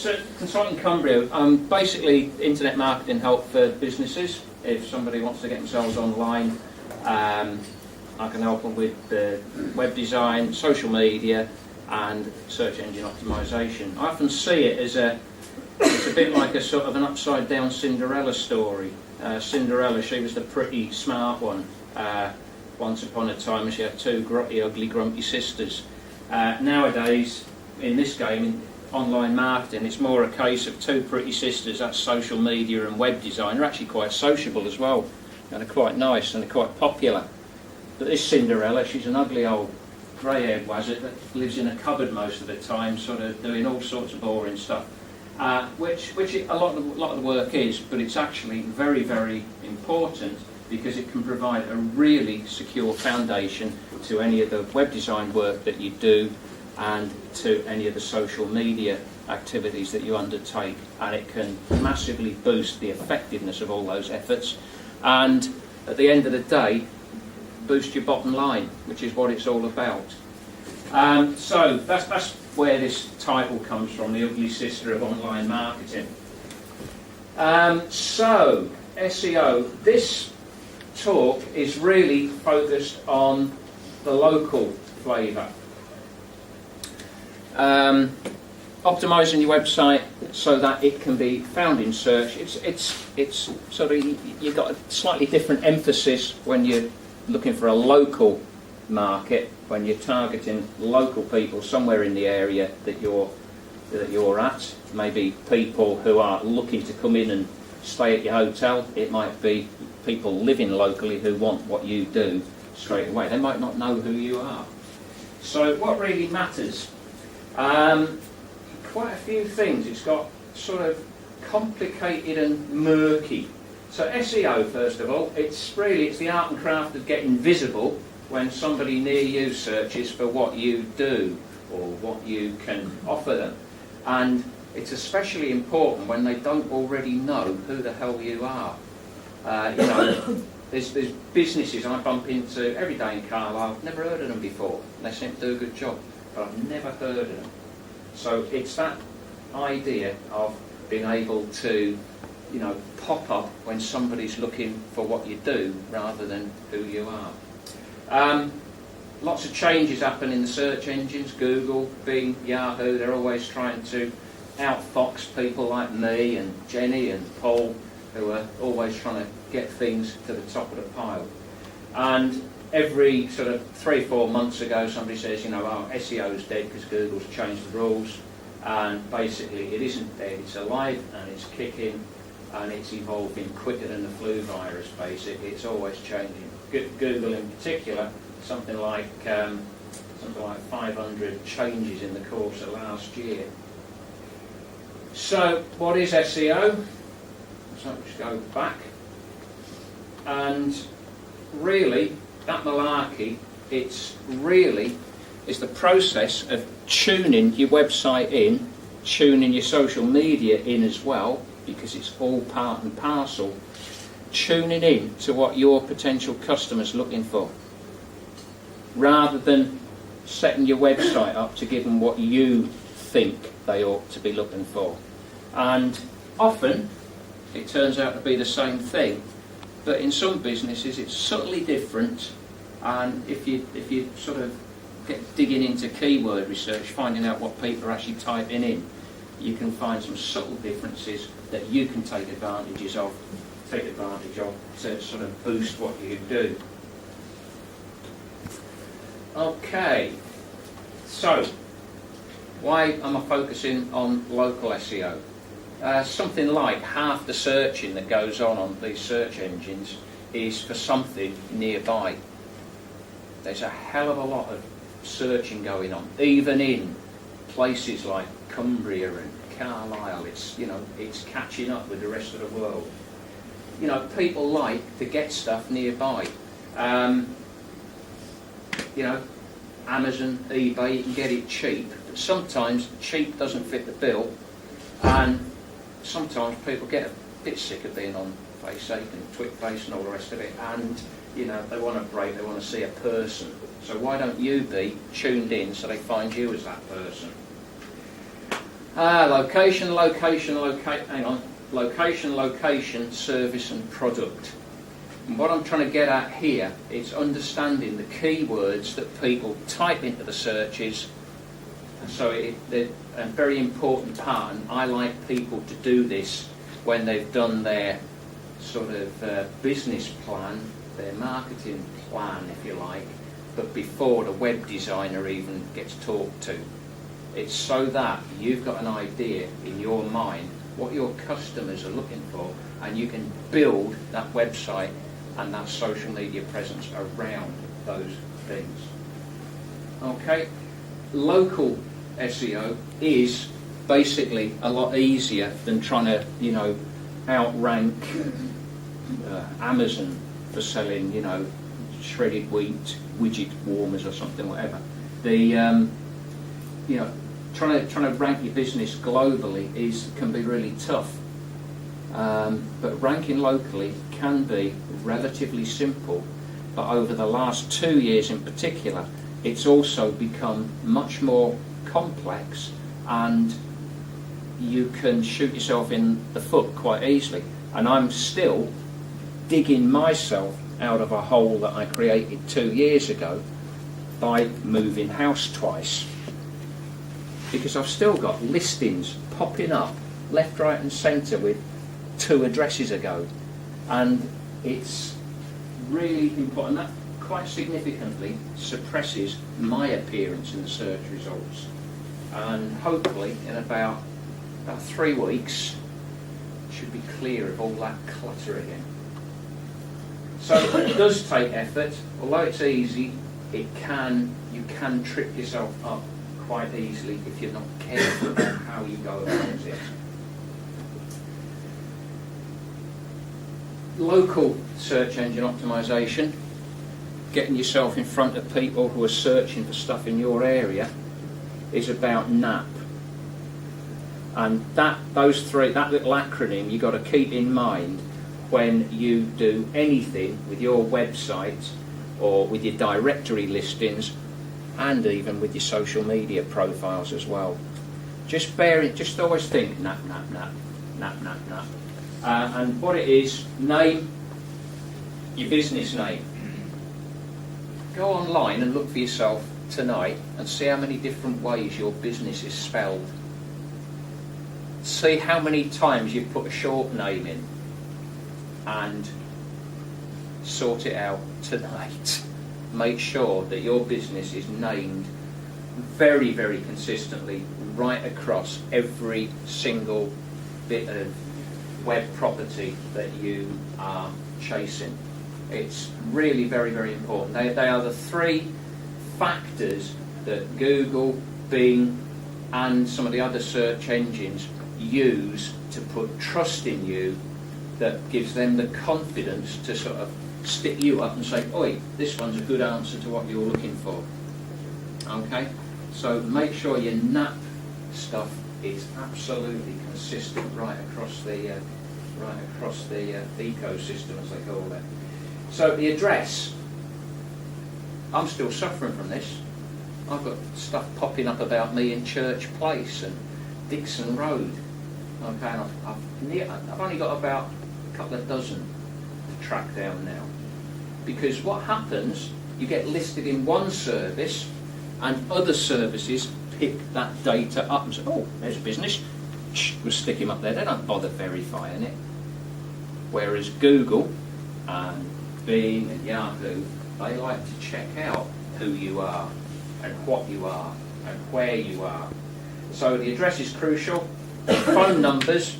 Consulting Cumbria, basically internet marketing help for businesses. If somebody wants to get themselves online, I can help them with web design, social media and search engine optimization. I often see it as it's a bit like a sort of an upside down Cinderella story. Cinderella, she was the pretty smart one. Once upon a time she had two grotty, ugly, grumpy sisters. Nowadays, in this game, in online marketing, it's more a case of two pretty sisters, that's social media and web design. They're actually quite sociable as well, and they're quite nice and they're quite popular. But this Cinderella, she's an ugly old grey-haired wazzard that lives in a cupboard most of the time, sort of doing all sorts of boring stuff, which a lot of the work is, but it's actually very, very important because it can provide a really secure foundation to any of the web design work that you do and to any of the social media activities that you undertake, and it can massively boost the effectiveness of all those efforts and at the end of the day boost your bottom line, which is what it's all about. So that's where this title comes from, the ugly sister of online marketing. So SEO, this talk is really focused on the local flavour. Optimising your website so that it can be found in search. It's sort of, you've got a slightly different emphasis when you're looking for a local market, when you're targeting local people somewhere in the area that you're at. Maybe people who are looking to come in and stay at your hotel. It might be people living locally who want what you do straight away. They might not know who you are. So what really matters? Quite a few things. It's got sort of complicated and murky. So SEO, first of all, it's the art and craft of getting visible when somebody near you searches for what you do or what you can offer them. And it's especially important when they don't already know who the hell you are. There's businesses I bump into every day in Carlisle. I've never heard of them before. They seem to do a good job, but I've never heard of them. So it's that idea of being able to, pop up when somebody's looking for what you do rather than who you are. Lots of changes happen in the search engines. Google, Bing, Yahoo, they're always trying to outfox people like me and Jenny and Paul, who are always trying to get things to the top of the pile. And every sort of 3-4 months ago somebody says, SEO's dead because Google's changed the rules, and basically it isn't dead, it's alive and it's kicking and it's evolving quicker than the flu virus basically. It's always changing. Google in particular, something like 500 changes in the course of last year. So what is SEO? So let's go back, and really that malarkey, it's the process of tuning your website in, tuning your social media in as well, because it's all part and parcel, tuning in to what your potential customer's looking for, rather than setting your website up to give them what you think they ought to be looking for. And often it turns out to be the same thing, but in some businesses it's subtly different, and if you sort of get digging into keyword research, finding out what people are actually typing in, you can find some subtle differences that you can take advantage of to sort of boost what you do. Okay, so why am I focusing on local SEO? Something like half the searching that goes on these search engines is for something nearby. There's a hell of a lot of searching going on, even in places like Cumbria and Carlisle. It's catching up with the rest of the world. People like to get stuff nearby. Amazon, eBay, you can get it cheap, but sometimes cheap doesn't fit the bill, and sometimes people get a bit sick of being on FaceApp and TwitFace and all the rest of it, and they want a break, they want to see a person. So why don't you be tuned in so they find you as that person? Location, service and product. And what I'm trying to get at here is understanding the keywords that people type into the searches. So they're a very important part, and I like people to do this when they've done their sort of business plan, their marketing plan, if you like, but before the web designer even gets talked to. It's so that you've got an idea in your mind what your customers are looking for, and you can build that website and that social media presence around those things. Okay, local SEO is basically a lot easier than trying to, outrank Amazon for selling, shredded wheat widget warmers or something, whatever. Trying to rank your business globally can be really tough. But ranking locally can be relatively simple. But over the last 2 years in particular, it's also become much more complex, and you can shoot yourself in the foot quite easily. And I'm still digging myself out of a hole that I created 2 years ago by moving house twice. Because I've still got listings popping up left, right and centre with 2 addresses ago. And it's really important. That quite significantly suppresses my appearance in the search results. And hopefully in about 3 weeks should be clear of all that clutter again. So it does take effort. Although it's easy, you can trip yourself up quite easily if you're not careful about how you go about it. Local search engine optimization, getting yourself in front of people who are searching for stuff in your area, is about NAP. And that little acronym you've got to keep in mind when you do anything with your website or with your directory listings, and even with your social media profiles as well. Just always think NAP. And what it is, name, your business name. Go online and look for yourself tonight and see how many different ways your business is spelled. See how many times you've put a short name in, and sort it out tonight. Make sure that your business is named very, very consistently right across every single bit of web property that you are chasing. It's really very, very important. They are the 3 factors that Google, Bing and some of the other search engines use to put trust in you, that gives them the confidence to sort of stick you up and say, oi, this one's a good answer to what you're looking for. Okay, so make sure your NAP stuff is absolutely consistent right across the ecosystem, as they call it. So the address, I'm still suffering from this. I've got stuff popping up about me in Church Place and Dixon Road. Okay, I've only got about a couple of dozen to track down now. Because what happens, you get listed in one service and other services pick that data up and say, oh, there's a business, we'll stick him up there. They don't bother verifying it. Whereas Google and Bing and Yahoo, they like to check out who you are and what you are and where you are. So the address is crucial. Phone numbers,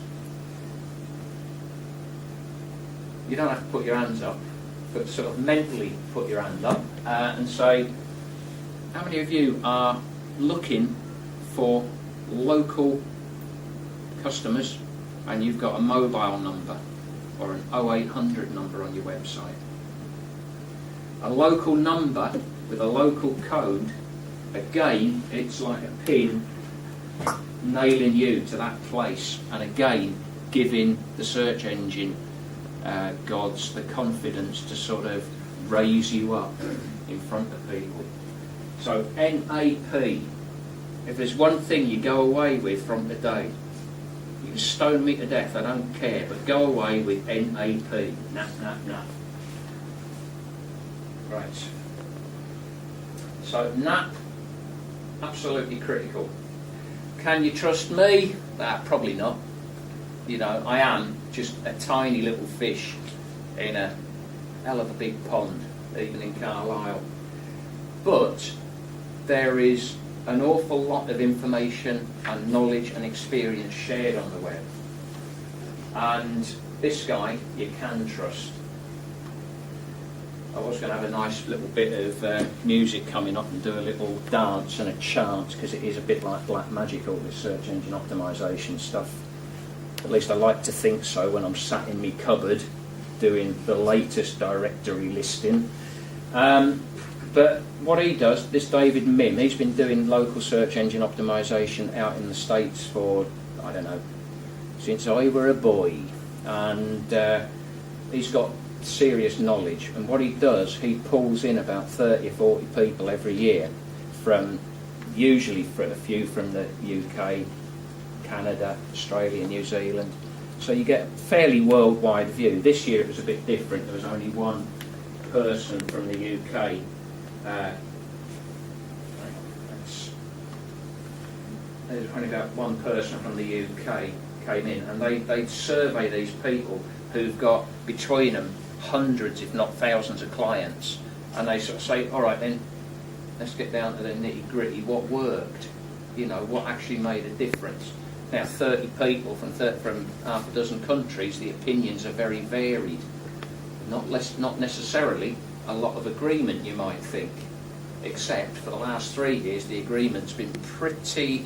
you don't have to put your hands up, but sort of mentally put your hand up and say, how many of you are looking for local customers and you've got a mobile number or an 0800 number on your website? A local number with a local code, again, it's like a pin nailing you to that place, and again giving the search engine gods the confidence to sort of raise you up in front of people. So NAP If there's one thing you go away with from today, you can stone me to death, I don't care, but go away with NAP. NAP. Right. So NAP, absolutely critical. Can you trust me? Probably not. You know, I am just a tiny little fish in a hell of a big pond, even in Carlisle. But there is an awful lot of information and knowledge and experience shared on the web. And this guy you can trust. I was going to have a nice little bit of music coming up and do a little dance and a chant, because it is a bit like black magic, all this search engine optimization stuff. At least I like to think so when I'm sat in my cupboard doing the latest directory listing. But what he does, this David Mim, he's been doing local search engine optimization out in the States for, I don't know, since I were a boy. And he's got serious knowledge. And what he does, he pulls in about 30 or 40 people every year, from usually for a few from the UK, Canada, Australia, New Zealand. So you get a fairly worldwide view. This year it was a bit different. There was only one person from the UK. There's only about one person from the UK came in, and they survey these people who've got between them hundreds, if not thousands, of clients, and they sort of say, all right then, let's get down to the nitty gritty. What worked? You know, what actually made a difference? Now, 30 people from half a dozen countries, the opinions are very varied. Not necessarily a lot of agreement, you might think, except for the last 3 years the agreement's been pretty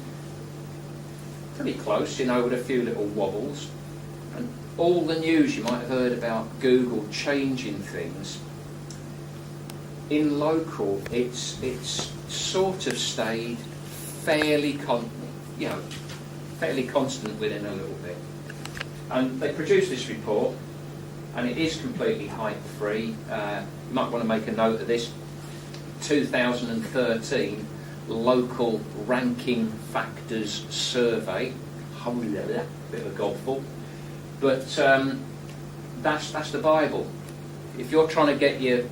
close, you know, with a few little wobbles. And all the news you might have heard about Google changing things, in local it's sort of stayed fairly constant within a little bit. And they produced this report, and it is completely hype free. You might want to make a note of this. 2013 local ranking factors survey. Bit of a gobble, but that's the Bible. If you're trying to get your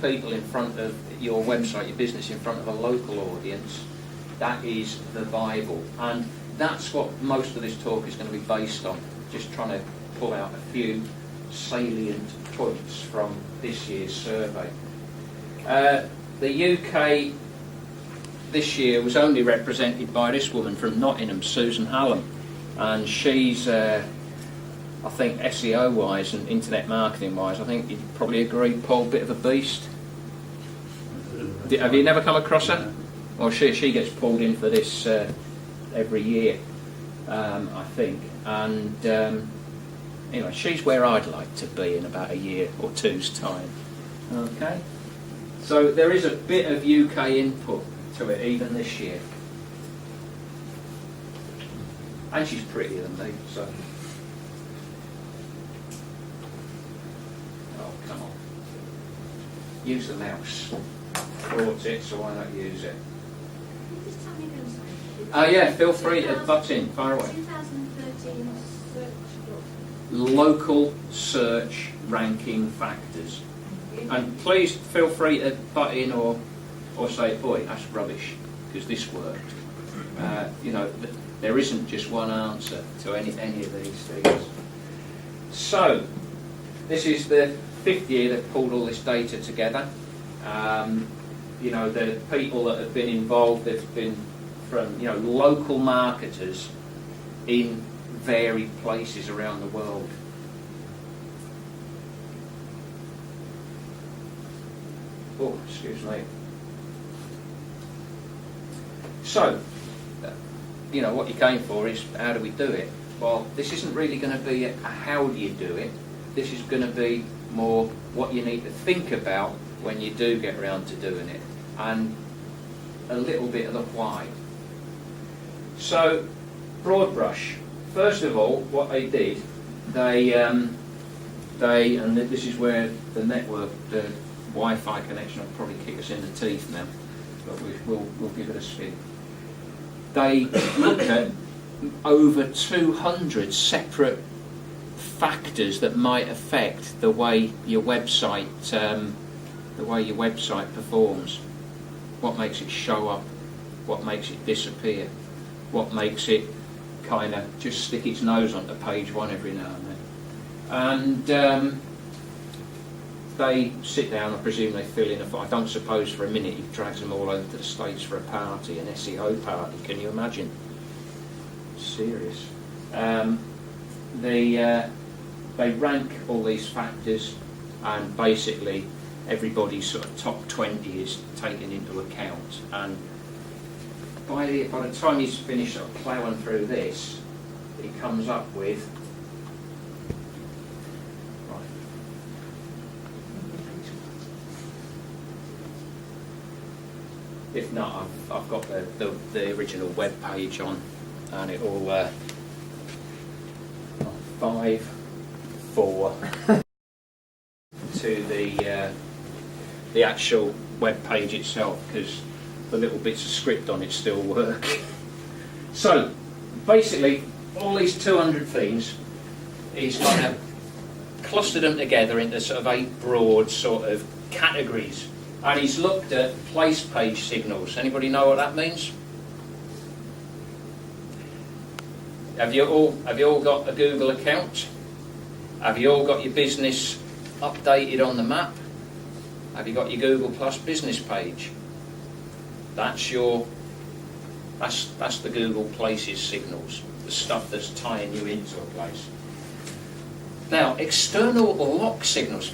people in front of your website, your business in front of a local audience, that is the Bible. And that's what most of this talk is going to be based on, just trying to pull out a few salient points from this year's survey. The UK this year was only represented by this woman from Nottingham, Susan Hallam, and she's, I think SEO-wise and internet marketing-wise, I think you'd probably agree, Paul, bit of a beast. Have you never come across her? Well, she gets pulled in for this every year, I think, and anyway, she's where I'd like to be in about a year or two's time. Okay, so there is a bit of UK input to it even this year, and she's prettier than me, so oh come on, use the mouse. Brought it, so why not use it? Yeah, feel free to butt in, fire away. 2013 search book. Local search ranking factors. And please feel free to butt in or say, boy, that's rubbish, because this worked. You know, there isn't just one answer to any of these things. So, this is the 5th year they've pulled all this data together. You know, the people that have been involved, they've been from, you know, local marketers in varied places around the world. Oh, excuse me. So, you know, what you came for is how do we do it? Well, this isn't really going to be a how do you do it. This is going to be more what you need to think about when you do get around to doing it, and a little bit of the why. So, broad brush. First of all, what they did, they and this is where the network, the Wi-Fi connection will probably kick us in the teeth now, but we'll give it a spin. they look at over 200 separate factors that might affect the way your website performs. What makes it show up? What makes it disappear? What makes it kind of just stick its nose onto page one every now and then? And they sit down, I presume they fill in I don't suppose for a minute he drags them all over to the States for a party, an SEO party, can you imagine? Serious. They rank all these factors, and basically everybody's sort of top 20 is taken into account, and by the time he's finished sort of ploughing through this, he comes up with if not, I've got the original web page on, and it all 5, 4 to the actual web page itself, because the little bits of script on it still work. So basically, all these 200 themes, he's kind of clustered them together into sort of 8 broad sort of categories. And he's looked at place page signals. Anybody know what that means? Have you all got a Google account? Have you all got your business updated on the map? Have you got your Google Plus business page? That's the Google Places signals, the stuff that's tying you into a place. Now, external lock signals.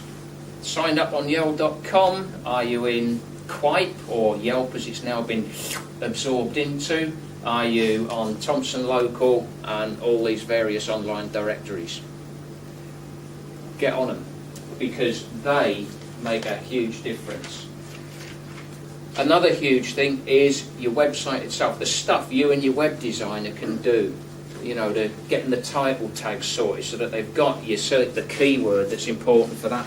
Signed up on Yelp.com, are you in Quape or Yelp as it's now been absorbed into? Are you on Thompson Local and all these various online directories? Get on them, because they make a huge difference. Another huge thing is your website itself, the stuff you and your web designer can do. You know, to getting the title tags sorted so that they've got the keyword that's important for that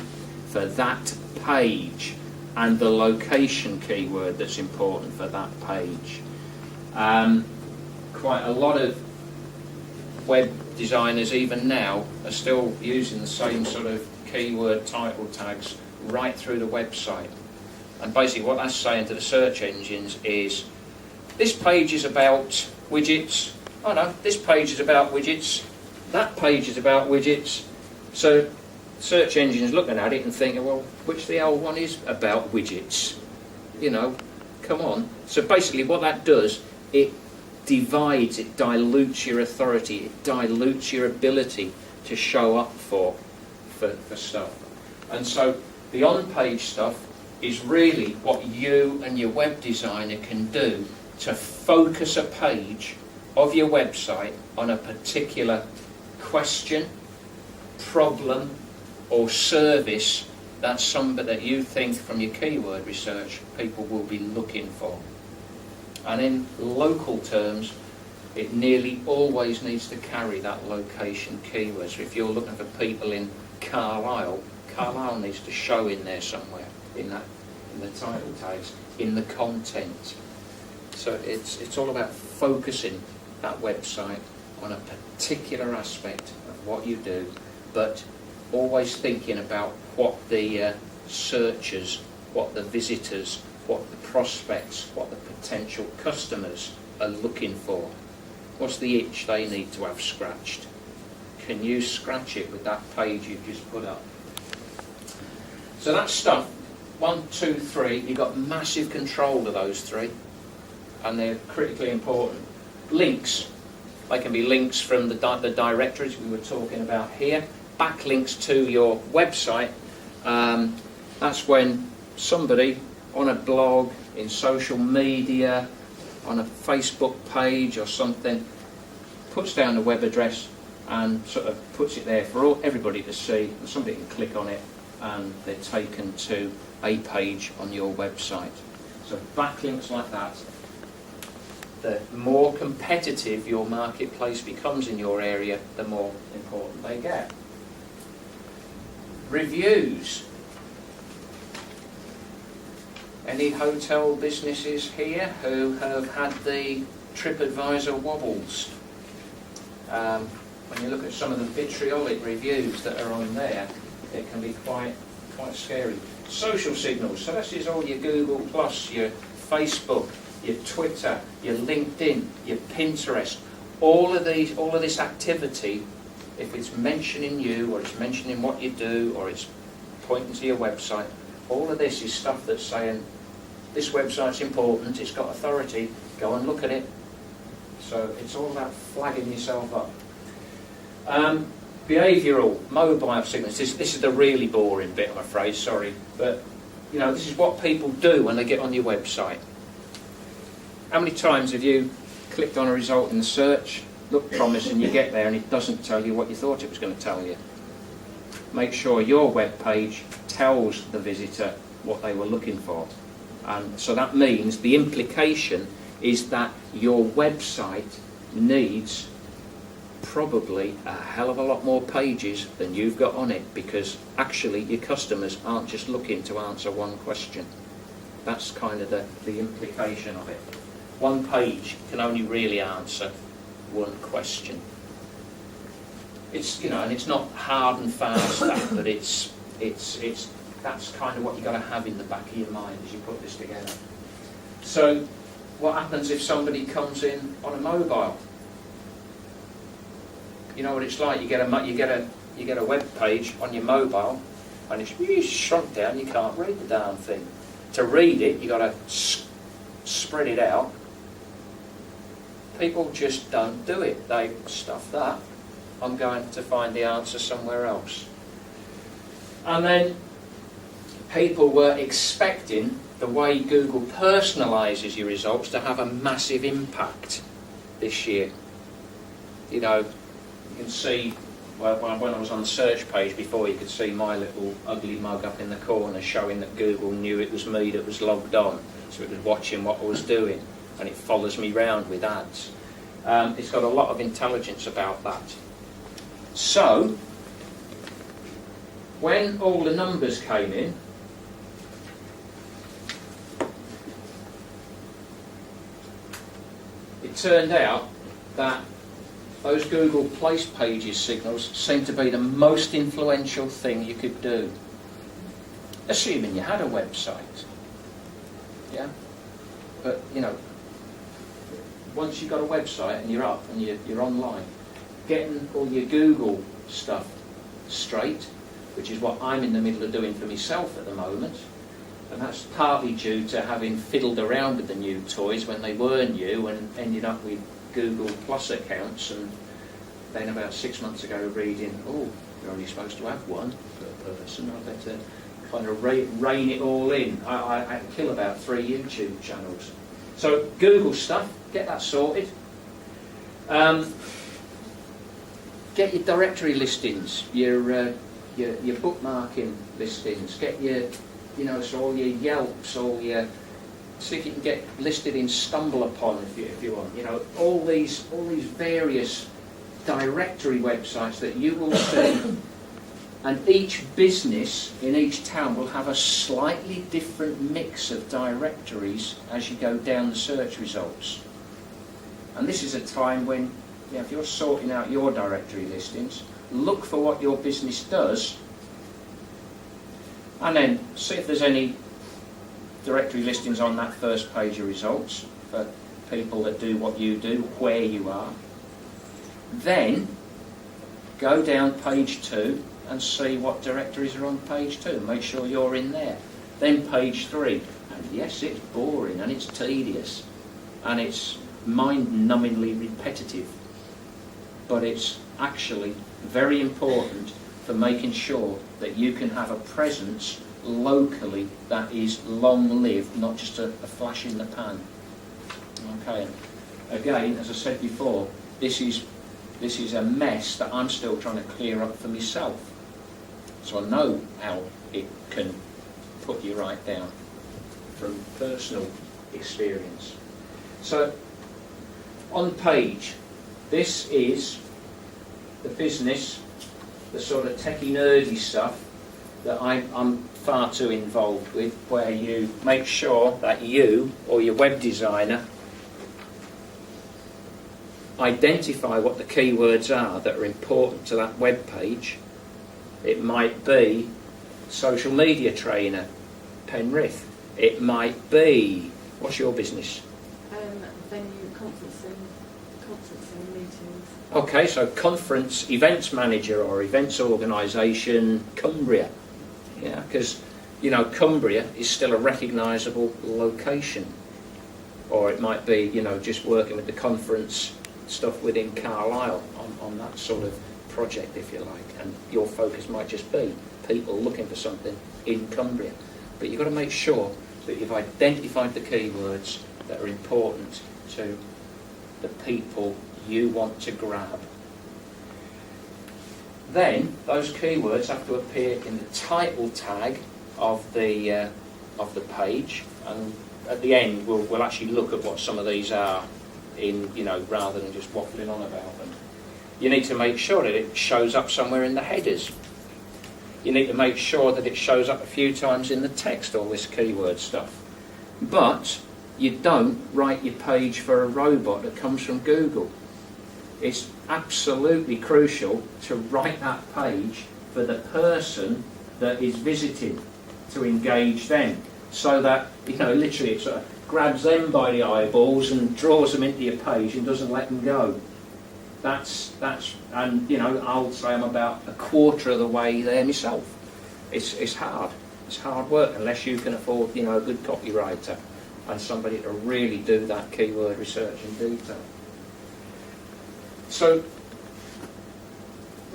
page, and the location keyword that's important for that page. Quite a lot of web designers even now are still using the same sort of keyword title tags right through the website. And basically what that's saying to the search engines is, this page is about widgets, oh no, this page is about widgets, that page is about widgets. So search engines looking at it and thinking, well, which the hell one is about widgets? You know, come on. So basically what that does, it divides, it dilutes your authority, it dilutes your ability to show up for stuff. And so the on-page stuff is really what you and your web designer can do to focus a page of your website on a particular question, problem, or service that's somebody that you think from your keyword research people will be looking for. And in local terms, it nearly always needs to carry that location keyword. So if you're looking for people in Carlisle, Carlisle needs to show in there somewhere, in the title tags, in the content. So it's all about focusing that website on a particular aspect of what you do, but always thinking about what the searchers, what the visitors, what the prospects, what the potential customers are looking for. What's the itch they need to have scratched? Can you scratch it with that page you've just put up? So that stuff, 1, 2, 3, you've got massive control of those 3, and they're critically important. Links, they can be links from the directories we were talking about here, backlinks to your website. That's when somebody on a blog, in social media, on a Facebook page or something, puts down the web address and sort of puts it there for everybody to see, and somebody can click on it and they're taken to a page on your website. So backlinks like that, the more competitive your marketplace becomes in your area, the more important they get. Reviews. Any hotel businesses here who have had the TripAdvisor wobbles. When you look at some of the vitriolic reviews that are on there, it can be quite scary. Social signals, so this is all your Google Plus, your Facebook, your Twitter, your LinkedIn, your Pinterest. All of this activity, if it's mentioning you, or it's mentioning what you do, or it's pointing to your website, all of this is stuff that's saying, this website's important, it's got authority, go and look at it. So it's all about flagging yourself up. Behavioural, mobile signals. This is the really boring bit, I'm afraid, sorry. But, you know, this is what people do when they get on your website. How many times have you clicked on a result in the search, look promising, you get there and it doesn't tell you what you thought it was going to tell you? Make sure your web page tells the visitor what they were looking for. And so that means the implication is that your website needs probably a hell of a lot more pages than you've got on it, because actually your customers aren't just looking to answer one question. That's kind of the implication of it. One page can only really answer one question. It's, you know, and it's not hard and fast stuff, but it's that's kind of what you've got to have in the back of your mind as you put this together. So what happens if somebody comes in on a mobile? You know what it's like. You get a web page on your mobile, and it's shrunk down. You can't read the darn thing. To read it, you got to spread it out. People just don't do it. They stuff that. I'm going to find the answer somewhere else. And then people were expecting the way Google personalises your results to have a massive impact this year. You know, you can see, well, when I was on the search page before, you could see my little ugly mug up in the corner showing that Google knew it was me that was logged on, so it was watching what I was doing, and it follows me round with ads. It's got a lot of intelligence about that. So, when all the numbers came in, it turned out that those Google Place Pages signals seemed to be the most influential thing you could do, assuming you had a website. Yeah? But, you know, once you've got a website and you're up and you're online, getting all your Google stuff straight, which is what I'm in the middle of doing for myself at the moment, and that's partly due to having fiddled around with the new toys when they were new and ended up with Google Plus accounts, and then about 6 months ago reading, oh, you're only supposed to have one per person. I better kind of rein it all in. I kill about 3 YouTube channels. So Google stuff, get that sorted. Get your directory listings, your bookmarking listings, get your, you know, so all your Yelps, all your, see if you can get listed in StumbleUpon if you want. You know, all these various directory websites that you will see, and each business in each town will have a slightly different mix of directories as you go down the search results. And this is a time when, you know, if you're sorting out your directory listings, look for what your business does, and then see if there's any directory listings on that first page of results for people that do what you do, where you are. Then go down page 2 and see what directories are on page 2. Make sure you're in there. Then page 3. And yes, it's boring and it's tedious and it's mind-numbingly repetitive, but it's actually very important for making sure that you can have a presence locally that is long-lived, not just a flash in the pan. Okay. Again, as I said before, this is a mess that I'm still trying to clear up for myself. So I know how it can put you right down from personal experience. So on page, this is the business, the sort of techie nerdy stuff that I'm far too involved with, where you make sure that you or your web designer identify what the keywords are that are important to that web page. It might be social media trainer, Penrith. It might be, what's your business? Venue, conferencing meetings. Okay, so conference events manager or events organisation, Cumbria. Yeah, because, you know, Cumbria is still a recognisable location. Or it might be, you know, just working with the conference stuff within Carlisle on that sort of project, if you like. And your focus might just be people looking for something in Cumbria. But you've got to make sure that you've identified the keywords that are important to the people you want to grab. Then those keywords have to appear in the title tag of the page, and at the end we'll actually look at what some of these are in, you know, rather than just waffling on about them. You need to make sure that it shows up somewhere in the headers. You need to make sure that it shows up a few times in the text, all this keyword stuff. But you don't write your page for a robot that comes from Google. It's absolutely crucial to write that page for the person that is visiting, to engage them, so that, you know, literally it sort of grabs them by the eyeballs and draws them into your page and doesn't let them go. That's and, you know, I'll say I'm about a quarter of the way there myself. It's hard. It's hard work unless you can afford, you know, a good copywriter and somebody to really do that keyword research in detail. So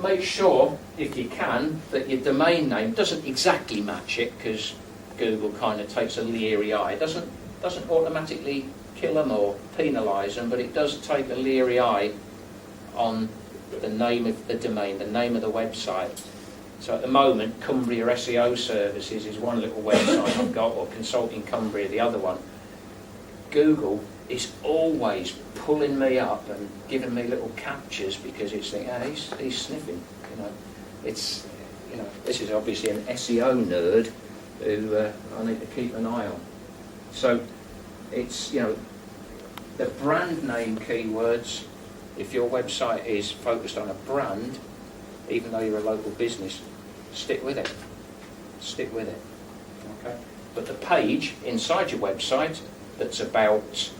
make sure, if you can, that your domain name doesn't exactly match it, because Google kind of takes a leery eye. It doesn't automatically kill them or penalise them, but it does take a leery eye on the name of the domain, the name of the website. So at the moment, Cumbria SEO Services is one little website I've got, or Consulting Cumbria the other one. Google is always pulling me up and giving me little captures because it's thinking, oh, he's sniffing. You know, it's, you know, this is obviously an SEO nerd who I need to keep an eye on. So it's, you know, the brand name keywords. If your website is focused on a brand, even though you're a local business, stick with it. Stick with it. Okay. But the page inside your website that's about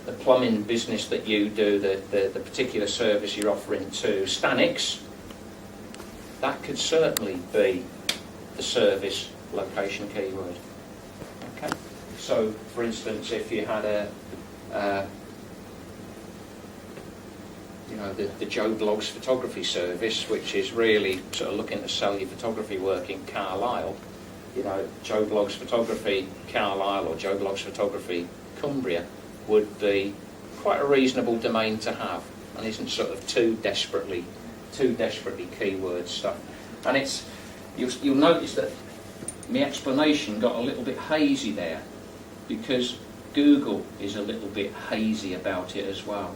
the plumbing business that you do, the particular service you're offering to Stanix, that could certainly be the service location keyword. Okay. So, for instance, if you had you know, the Joe Blogs photography service, which is really sort of looking to sell your photography work in Carlisle, you know, Joe Blogs Photography Carlisle or Joe Blogs Photography Cumbria would be quite a reasonable domain to have, and isn't sort of too desperately keyword stuff. And it's, you'll notice that my explanation got a little bit hazy there, because Google is a little bit hazy about it as well.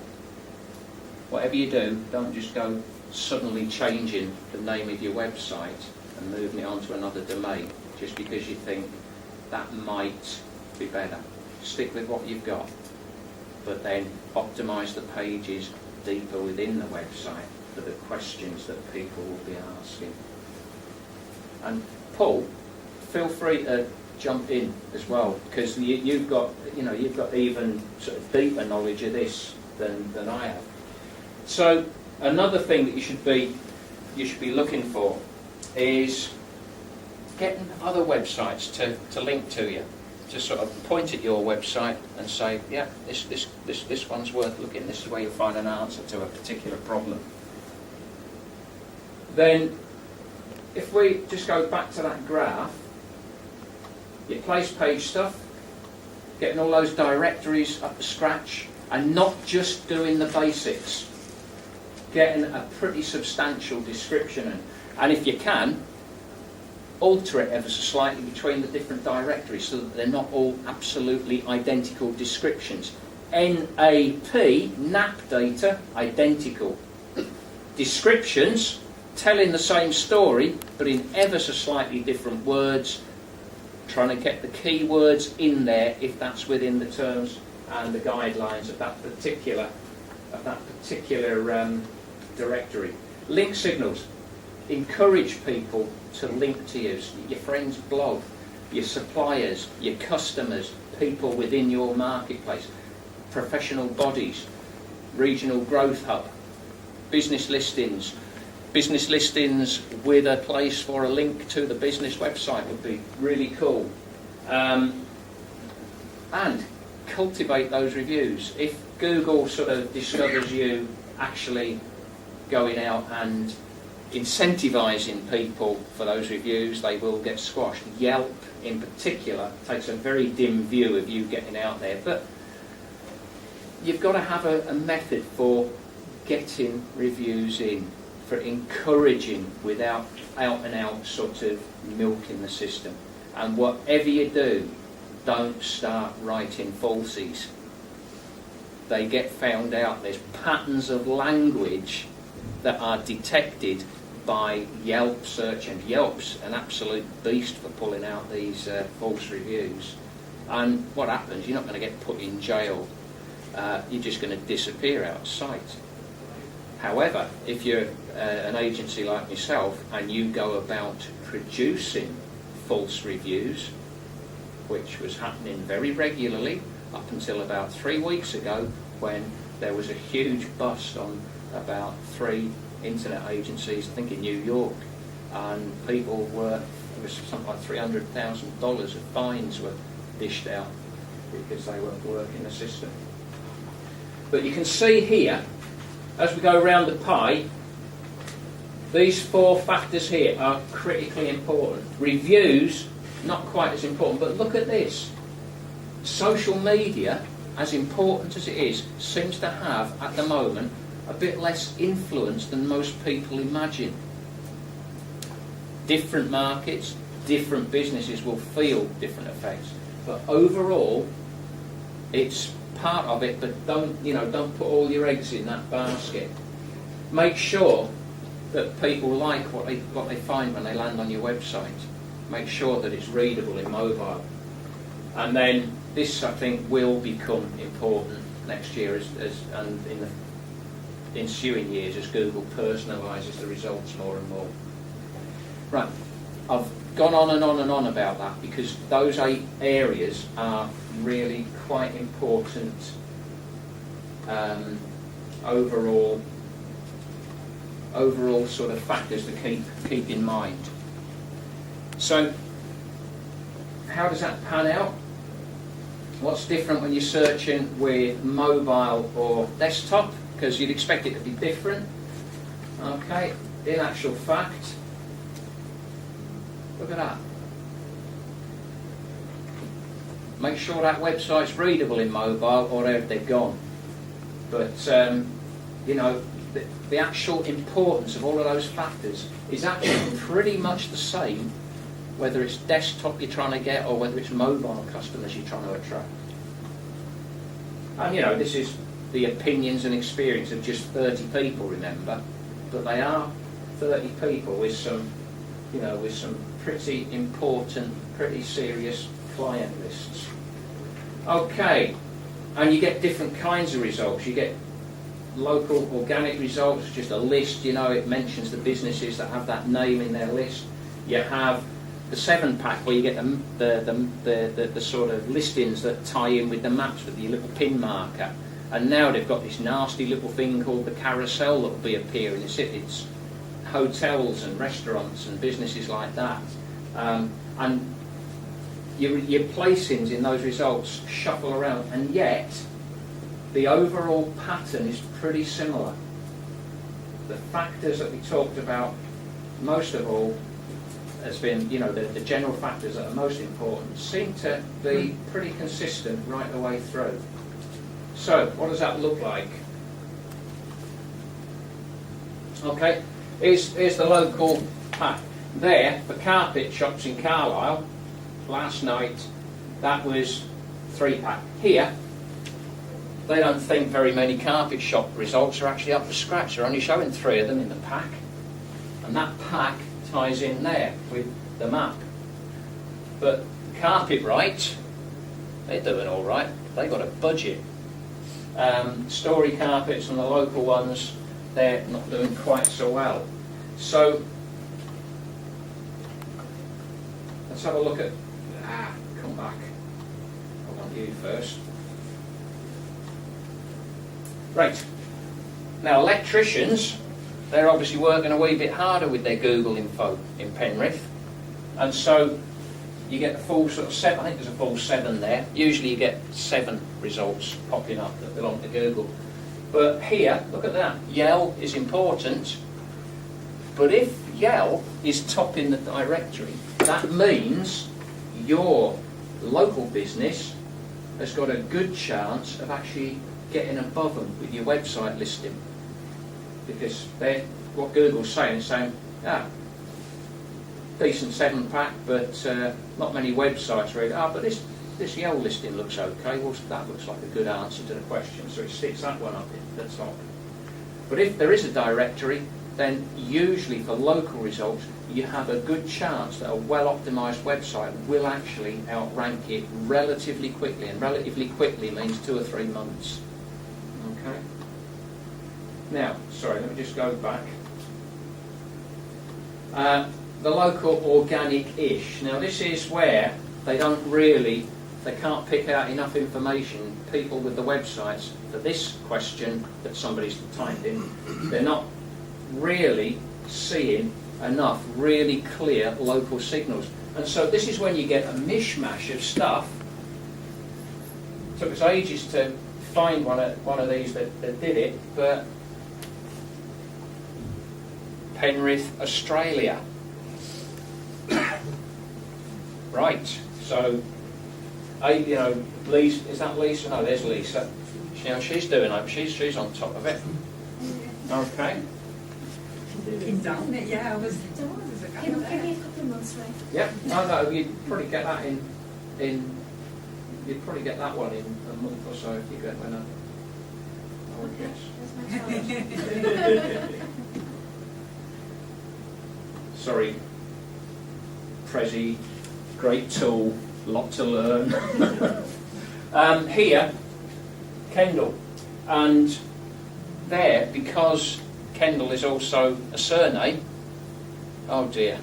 Whatever you do, don't just go suddenly changing the name of your website and moving it onto another domain just because you think that might be better. Stick with what you've got, but then optimise the pages deeper within the website for the questions that people will be asking. And Paul, feel free to jump in as well, because you've got even sort of deeper knowledge of this than I have. So another thing that you should be looking for is getting other websites to link to you, to sort of point at your website and say, yeah, this one's worth looking. This is where you'll find an answer to a particular problem. Then, if we just go back to that graph, your place page stuff, getting all those directories up to scratch, and not just doing the basics. Getting a pretty substantial description, and if you can, alter it ever so slightly between the different directories so that they're not all absolutely identical descriptions. NAP, NAP data, identical. Descriptions, telling the same story, but in ever so slightly different words, trying to get the keywords in there if that's within the terms and the guidelines of that particular of that particular directory. Link signals. Encourage people to link to you, your friend's blog, your suppliers, your customers, people within your marketplace, professional bodies, regional growth hub, business listings. Business listings with a place for a link to the business website would be really cool. And cultivate those reviews. If Google sort of discovers you actually going out and incentivising people for those reviews, they will get squashed. Yelp in particular takes a very dim view of you getting out there, but you've got to have a method for getting reviews in, for encouraging without out and out sort of milking the system. And whatever you do, don't start writing falsies. They get found out. There's patterns of language that are detected by Yelp search, and Yelp's an absolute beast for pulling out these false reviews. And what happens? You're not going to get put in jail. You're just going to disappear out of sight. However, if you're an agency like myself and you go about producing false reviews, which was happening very regularly up until about 3 weeks ago, when there was a huge bust on about 3 internet agencies, I think in New York, and people were, it was something like $300,000 of fines were dished out because they weren't working the system. But you can see here, as we go around the pie, these 4 factors here are critically important. Reviews, not quite as important, but look at this. Social media, as important as it is, seems to have, at the moment, a bit less influence than most people imagine. Different markets, different businesses will feel different effects. But overall, it's part of it, but don't put all your eggs in that basket. Make sure that people like what they find when they land on your website. Make sure that it's readable in mobile. And then this, I think, will become important next year and in the ensuing years as Google personalises the results more and more. Right, I've gone on and on and on about that because those 8 areas are really quite important overall sort of factors to keep in mind. So, how does that pan out? What's different when you're searching with mobile or desktop? Because you'd expect it to be different. Okay, in actual fact, look at that. Make sure that website's readable in mobile or they're gone. But, the actual importance of all of those factors is actually pretty much the same whether it's desktop you're trying to get or whether it's mobile customers you're trying to attract. And this is the opinions and experience of just 30 people, remember, but they are 30 people with some pretty important, pretty serious client lists. Okay, and you get different kinds of results. You get local organic results, just a list, it mentions the businesses that have that name in their list. You have the 7-pack where you get the sort of listings that tie in with the maps with your little pin marker. And now they've got this nasty little thing called the carousel that will be appearing. It's hotels and restaurants and businesses like that. And your placings in those results shuffle around, and yet the overall pattern is pretty similar. The factors that we talked about most of all has been, the general factors that are most important seem to be pretty consistent right the way through. So, what does that look like? Okay, here's the local pack. There, for carpet shops in Carlisle, last night, that was 3-pack. Here, they don't think very many carpet shop results are actually up to scratch. They're only showing 3 of them in the pack. And that pack ties in there with the map. But Carpet Right, they're doing all right. They got a budget. Story carpets and the local ones, they're not doing quite so well. So let's have a look at, come back, I want you first. Right, now electricians, they're obviously working a wee bit harder with their Google info in Penrith, and so you get a full sort of 7, I think there's a full 7 there. Usually you get 7 results popping up that belong to Google. But here, look at that, Yell is important, but if Yell is top in the directory, that means your local business has got a good chance of actually getting above them with your website listing. Because what Google's saying is saying, decent 7-pack, but not many websites really. But this Yell listing looks okay. Well, that looks like a good answer to the question, so it sticks that one up at the top. But if there is a directory, then usually for local results, you have a good chance that a well-optimised website will actually outrank it relatively quickly, and relatively quickly means 2 or 3 months. Okay. Now, sorry, let me just go back. The local organic-ish. Now this is where they can't pick out enough information. People with the websites for this question that somebody's typed in, they're not really seeing enough really clear local signals. And so this is when you get a mishmash of stuff. It took us ages to find one of these that did it, but Penrith, Australia. Right, so, Lisa, is that Lisa? No, there's Lisa. She's doing it, she's on top of it. Okay. Down it, yeah, I was. Give me a couple of months, right? Yep, no, you'd probably get that you'd probably get that one in a month or so if you get one. I would guess. That's my challenge. Sorry, Prezi, great tool, lot to learn. Here, Kendall, and there, because Kendall is also a surname, oh dear,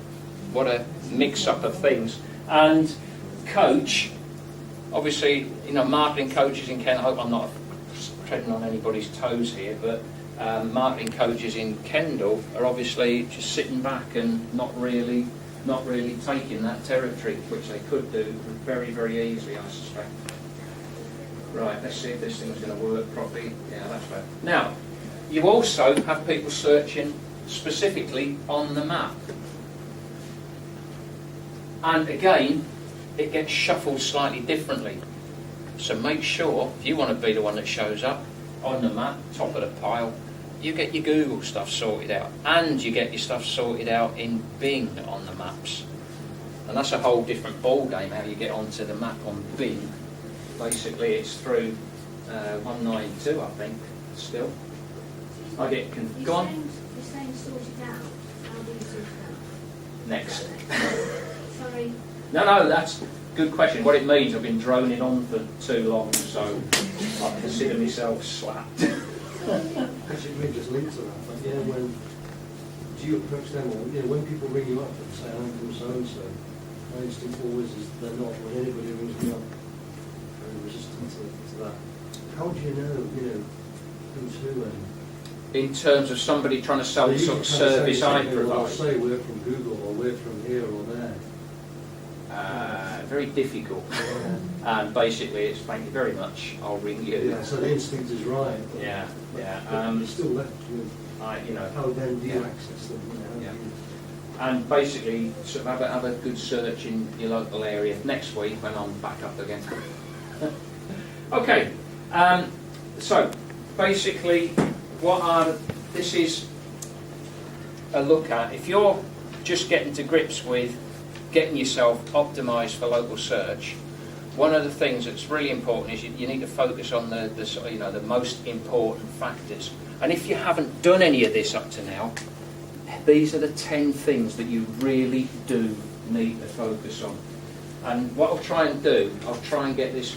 what a mix-up of things. And coach, obviously, marketing coaches in Kendall, I hope I'm not treading on anybody's toes here, but marketing coaches in Kendall are obviously just sitting back and not really taking that territory, which they could do very, very easily, I suspect. Right, let's see if this thing's going to work properly. Yeah, that's better. Now, you also have people searching specifically on the map. And again, it gets shuffled slightly differently. So make sure, if you want to be the one that shows up on the map, top of the pile, you get your Google stuff sorted out, and you get your stuff sorted out in Bing on the maps. And that's a whole different ball game, how you get onto the map on Bing. Basically, it's through 192, I think, still. I get go on. You're saying sort it out. How do you sort it out? Next. Sorry. No, that's a good question. What it means, I've been droning on for too long, so I consider myself slapped. Actually, we just link to that. But when do you approach them, or when people ring you up and say, "I'm from so and so," my instinct always is they're not. When anybody rings me up, very resistant to that. How do you know, who's who? And In terms of somebody trying to sell the sort of service I provide. I'll say we're from Google, or we're from here or there. Very difficult. And basically, it's thank you very much. I'll ring you. Yeah, so the instinct is right. Yeah. You're still left with how then do you access them? Yeah. And basically, sort of have a good search in your local area next week when I'm back up again. Okay. So basically, this is a look at if you're just getting to grips with getting yourself optimised for local search. One of the things that's really important is you need to focus on the most important factors. And if you haven't done any of this up to now, these are the 10 things that you really do need to focus on. And what I'll try and do, I'll try and get this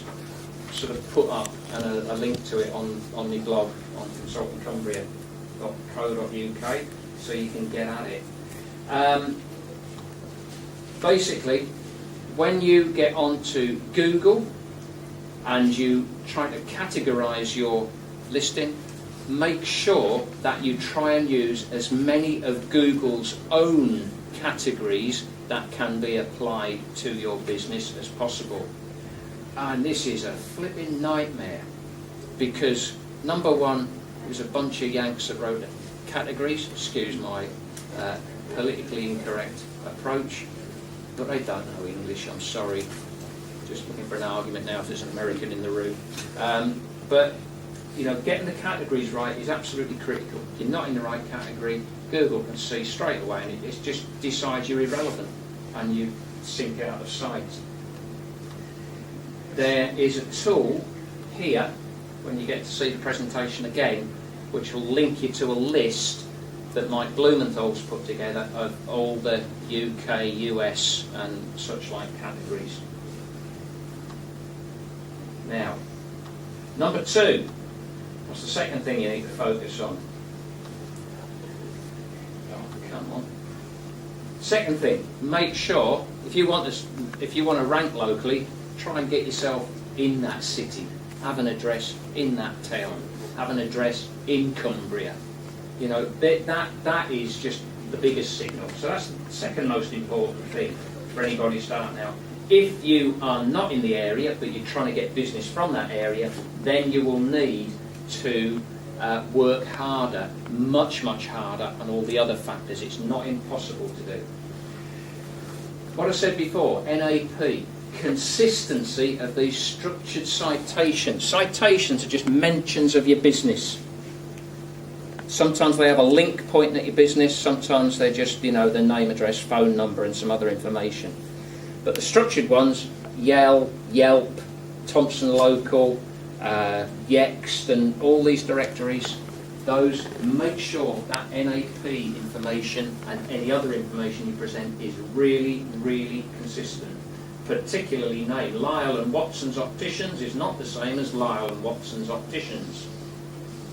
sort of put up and a link to it on my blog on consultantcumbria.co.uk, so you can get at it. Basically, when you get onto Google and you try to categorise your listing, make sure that you try and use as many of Google's own categories that can be applied to your business as possible. And this is a flipping nightmare, because number one, there's a bunch of Yanks that wrote categories, excuse my politically incorrect approach, but they don't know English, I'm sorry. Just looking for an argument now if there's an American in the room. But you know, getting the categories right is absolutely critical. If you're not in the right category, Google can see straight away, and it just decides you're irrelevant and you sink out of sight. There is a tool here, when you get to see the presentation again, which will link you to a list that Mike Blumenthal's put together of all the UK, US and such like categories. Now, number two, what's the second thing you need to focus on? Oh, come on. Second thing, make sure, if you want to rank locally, try and get yourself in that city. Have an address in that town. Have an address in Cumbria. You know, that is just the biggest signal. So that's the second most important thing for anybody starting out. If you are not in the area, but you're trying to get business from that area, then you will need to work harder, much, much harder on all the other factors. It's not impossible to do. What I said before, NAP, consistency of these structured citations. Citations are just mentions of your business. Sometimes they have a link pointing at your business, sometimes they're just, you know, the name, address, phone number and some other information. But the structured ones, Yelp, Thompson Local, Yext and all these directories, those, make sure that NAP information and any other information you present is really, really consistent. Particularly name. Lyle and Watson's Opticians is not the same as Lyle and Watson's Opticians.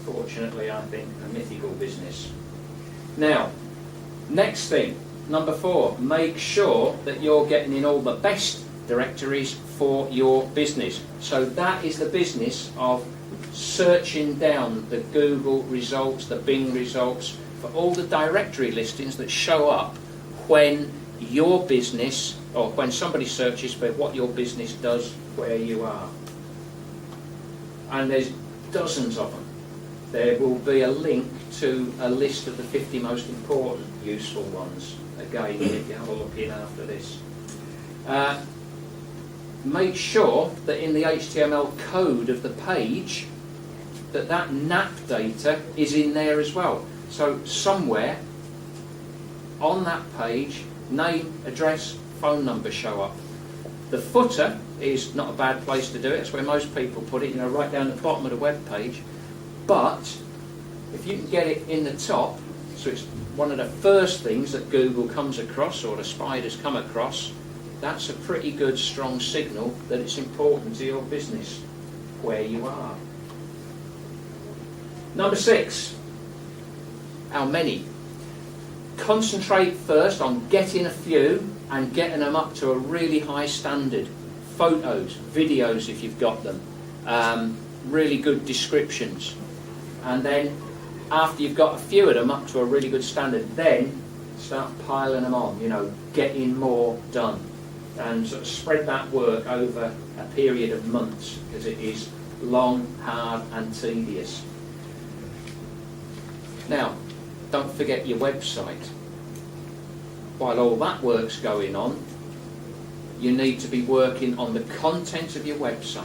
Fortunately, I think, a mythical business. Now, next thing, number 4, make sure that you're getting in all the best directories for your business. So that is the business of searching down the Google results, the Bing results, for all the directory listings that show up when your business, or when somebody searches for what your business does where you are. And there's dozens of them. There will be a link to a list of the 50 most important useful ones. Again, if you have a look in after this. Make sure that in the HTML code of the page that NAP data is in there as well. So somewhere on that page, name, address, phone number show up. The footer is not a bad place to do it. It's where most people put it, you know, right down the bottom of the web page. But if you can get it in the top, so it's one of the first things that Google comes across or the spiders come across, that's a pretty good strong signal that it's important to your business where you are. Number 6, how many? Concentrate first on getting a few and getting them up to a really high standard. Photos, videos if you've got them, really good descriptions. And then after you've got a few of them up to a really good standard, then start piling them on, you know, getting more done. And sort of spread that work over a period of months, because it is long, hard and tedious. Now, don't forget your website. While all that work's going on, you need to be working on the content of your website.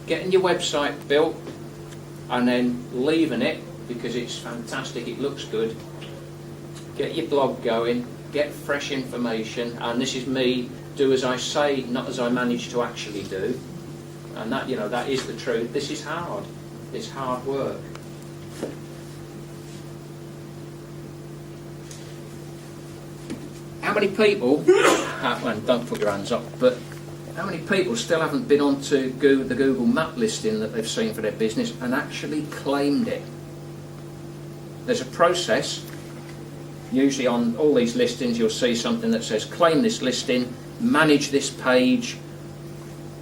Getting your website built and then leaving it because it's fantastic, it looks good. Get your blog going, get fresh information, and this is me, do as I say, not as I manage to actually do. And that, you know, that is the truth. This is hard. It's hard work. How many people, well, don't put your hands up, but How many people still haven't been onto the Google map listing that they've seen for their business and actually claimed it? There's a process. Usually on all these listings you'll see something that says claim this listing, manage this page.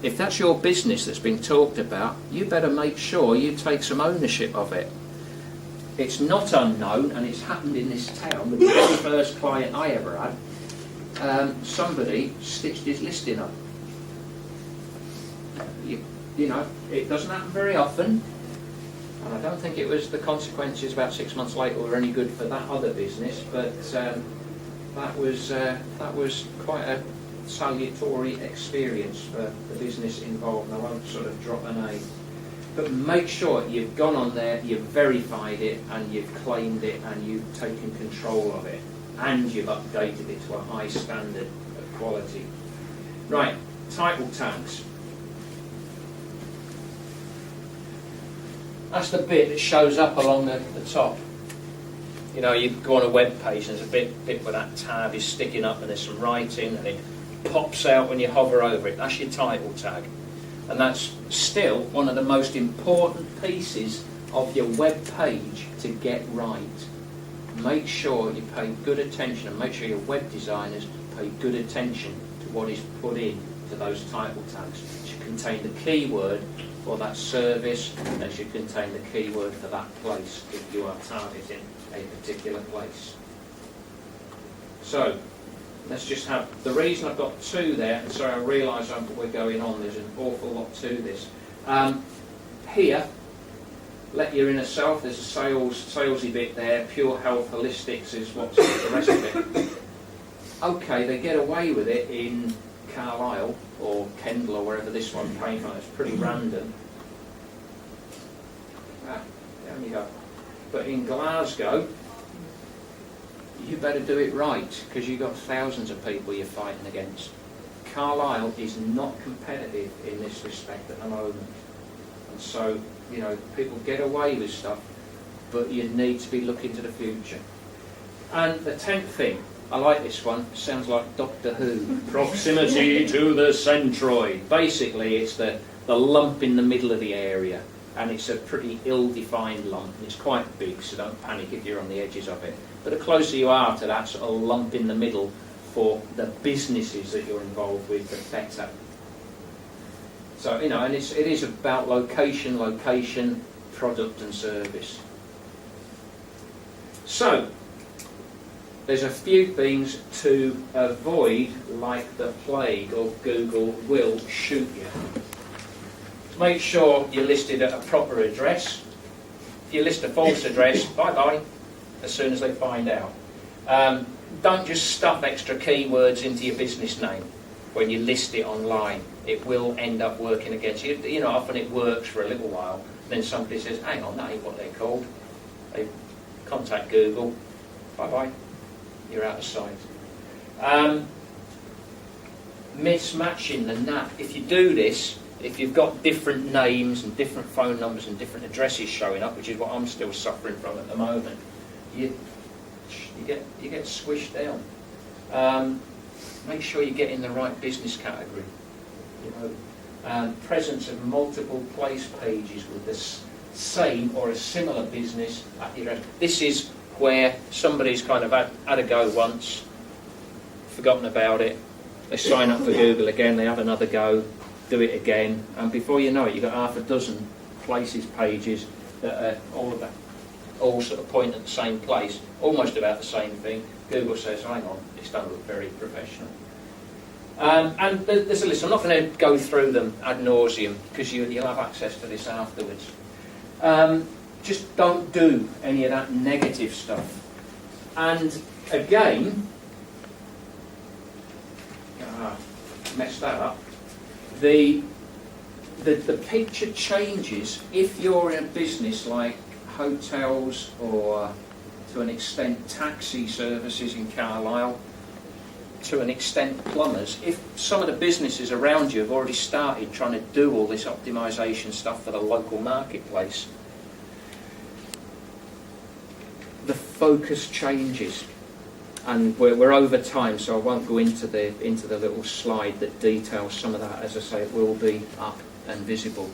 If that's your business that's been talked about, you better make sure you take some ownership of it. It's not unknown, and it's happened in this town. The very first client I ever had, somebody stitched his listing up. You know, it doesn't happen very often, and I don't think it was the consequences about 6 months later were any good for that other business, but that was quite a salutary experience for the business involved, and I won't sort of drop a name. But make sure you've gone on there, you've verified it, and you've claimed it, and you've taken control of it, and you've updated it to a high standard of quality. Right, title tags. That's the bit that shows up along the top. You know, you go on a web page and there's a bit where that tab is sticking up and there's some writing and it pops out when you hover over it. That's your title tag. And that's still one of the most important pieces of your web page to get right. Make sure you pay good attention, and make sure your web designers pay good attention to what is put in to those title tags. It should contain the keyword for that service, and it should contain the keyword for that place if you are targeting a particular place. So, let's just have, the reason I've got two there, and sorry I realise we're going on, there's an awful lot to this. Here, let your inner self, there's a salesy bit there, pure health holistics is what's the rest of it. Okay, they get away with it in Carlisle or Kendal or wherever this one came from. It's pretty random. There we go. But in Glasgow, you better do it right, because you've got thousands of people you're fighting against. Carlisle is not competitive in this respect at the moment. And so, you know, people get away with stuff, but you need to be looking to the future. And the 10th thing, I like this one, sounds like Doctor Who. Proximity to the centroid. Basically, it's the lump in the middle of the area, and it's a pretty ill-defined lump, and it's quite big, so don't panic if you're on the edges of it. But the closer you are to that sort of lump in the middle for the businesses that you're involved with, the better. So, you know, and it is about location, product and service. So, there's a few things to avoid like the plague, or Google will shoot you. Make sure you're listed at a proper address. If you list a false address, bye-bye, as soon as they find out. Don't just stuff extra keywords into your business name when you list it online. It will end up working against you. You know, often it works for a little while, then somebody says, hang on, that ain't what they're called. They contact Google, bye-bye. You're out of sight. Mismatching the NAT. If you do this, if you've got different names and different phone numbers and different addresses showing up, which is what I'm still suffering from at the moment, you get squished down. Make sure you get in the right business category. You know, presence of multiple place pages with the same or a similar business at the address. This is where somebody's kind of had a go once, forgotten about it, they sign up for Google again, they have another go, do it again, and before you know it, you've got half a dozen places pages that are all sort of point at the same place, almost about the same thing. Google says, hang on, this doesn't look very professional. And there's a list. I'm not going to go through them ad nauseum, because you'll have access to this afterwards. Just don't do any of that negative stuff. And again, messed that up. The picture changes if you're in a business like hotels or, to an extent, taxi services in Carlisle, to an extent plumbers. If some of the businesses around you have already started trying to do all this optimization stuff for the local marketplace, the focus changes. and we're over time, so I won't go into the little slide that details some of that. As I say, it will be up and visible.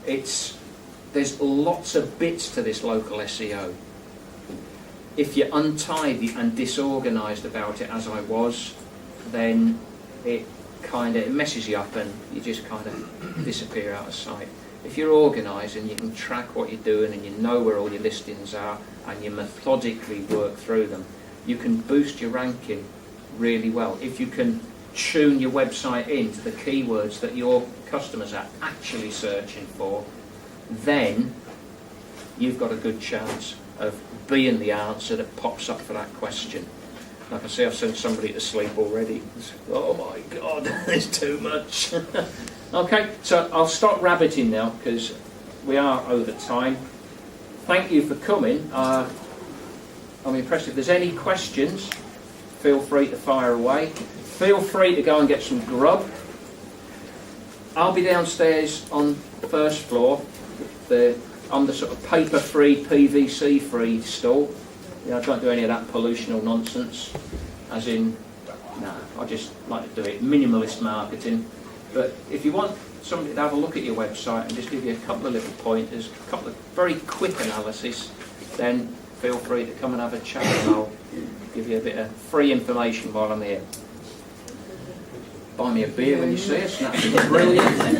There's lots of bits to this local SEO. If you're untidy and disorganised about it, as I was, then it messes you up and you just kind of disappear out of sight. If you're organised and you can track what you're doing and you know where all your listings are and you methodically work through them, you can boost your ranking really well. If you can tune your website into the keywords that your customers are actually searching for, then you've got a good chance of being the answer that pops up for that question. Like I say, I've sent somebody to sleep already. Oh my God, there's too much. Okay, so I'll stop rabbiting now because we are over time. Thank you for coming. I'm impressed. If there's any questions, feel free to fire away. Feel free to go and get some grub. I'll be downstairs on the first floor on the sort of paper-free, PVC-free stall. You know, I don't do any of that pollutional nonsense. As in, no, I just like to do it. Minimalist marketing. But if you want somebody to have a look at your website and just give you a couple of little pointers, a couple of very quick analysis, then feel free to come and have a chat and I'll give you a bit of free information while I'm here. Buy me a beer when you see us, and that'd be brilliant.